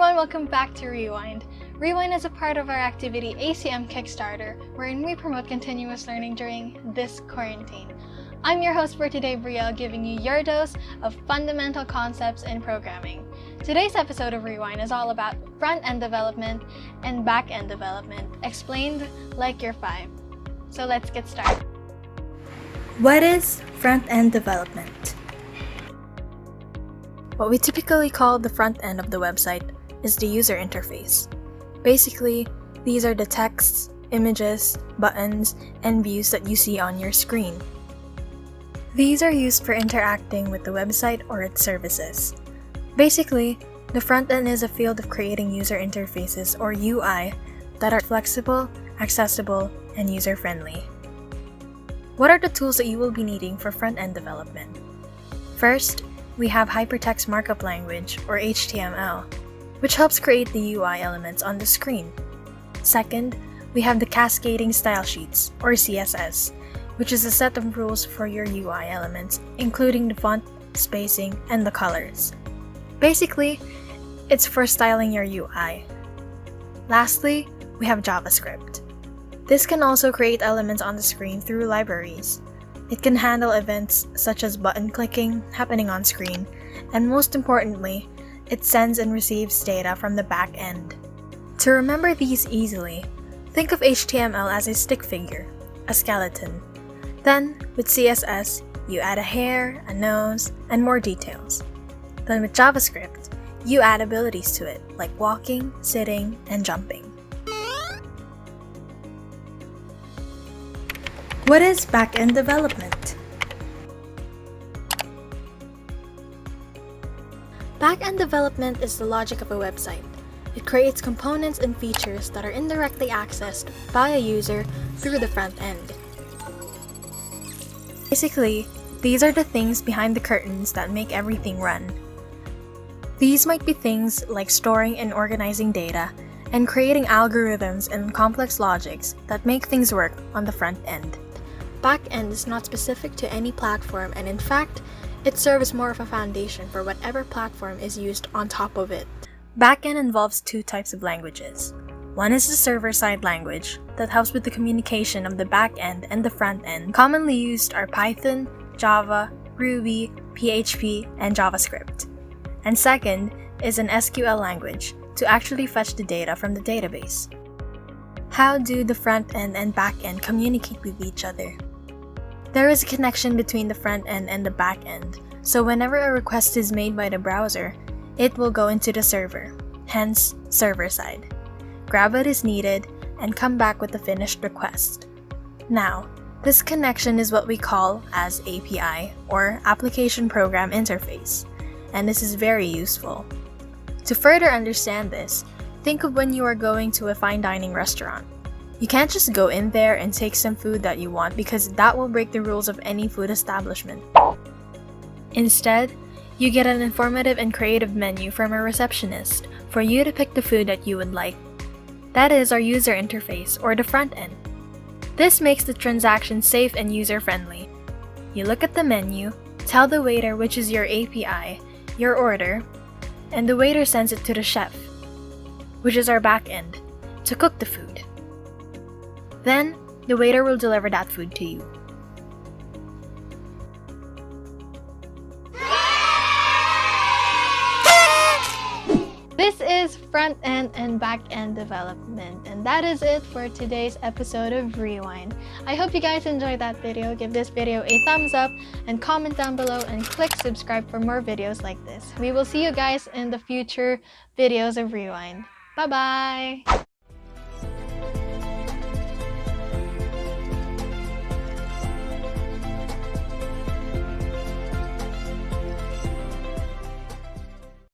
everyone, welcome back to Rewind. Rewind is a part of our activity ACM Kickstarter, wherein we promote continuous learning during this quarantine. I'm your host for today, Brielle, giving you your dose of fundamental concepts in programming. Today's episode of Rewind is all about front-end development and back-end development, explained like you're 5. So let's get started. What is front-end development? What we typically call the front end of the website is the user interface. Basically, these are the texts, images, buttons, and views that you see on your screen. These are used for interacting with the website or its services. Basically, the front end is a field of creating user interfaces or UI that are flexible, accessible, and user-friendly. What are the tools that you will be needing for front-end development? First, we have Hypertext Markup Language, or HTML, which helps create the UI elements on the screen. Second, we have the Cascading Style Sheets, or CSS, which is a set of rules for your UI elements, including the font, spacing, and the colors. Basically, it's for styling your UI. Lastly, we have JavaScript. This can also create elements on the screen through libraries. It can handle events such as button clicking happening on screen, and most importantly, it sends and receives data from the back end. To remember these easily, think of HTML as a stick figure, a skeleton. Then, with CSS, you add a hair, a nose, and more details. Then with JavaScript, you add abilities to it, like walking, sitting, and jumping. What is backend development? Backend development is the logic of a website. It creates components and features that are indirectly accessed by a user through the front end. Basically, these are the things behind the curtains that make everything run. These might be things like storing and organizing data, and creating algorithms and complex logics that make things work on the front end. Backend is not specific to any platform, and in fact, it serves more of a foundation for whatever platform is used on top of it. Backend involves two types of languages. One is the server-side language that helps with the communication of the backend and the front end. Commonly used are Python, Java, Ruby, PHP, and JavaScript. And second is an SQL language to actually fetch the data from the database. How do the front end and back end communicate with each other? There is a connection between the front end and the back end, so whenever a request is made by the browser, it will go into the server, hence server side. Grab what is needed and come back with the finished request. Now, this connection is what we call as API, or Application Program Interface, and this is very useful. To further understand this, think of when you are going to a fine dining restaurant. You can't just go in there and take some food that you want because that will break the rules of any food establishment. Instead, you get an informative and creative menu from a receptionist for you to pick the food that you would like. That is our user interface, or the front end. This makes the transaction safe and user-friendly. You look at the menu, tell the waiter which is your API, your order, and the waiter sends it to the chef, which is our back end, to cook the food. Then, the waiter will deliver that food to you. This is front-end and back-end development, and that is it for today's episode of Rewind. I hope you guys enjoyed that video. Give this video a thumbs up and comment down below and click subscribe for more videos like this. We will see you guys in the future videos of Rewind. Bye-bye!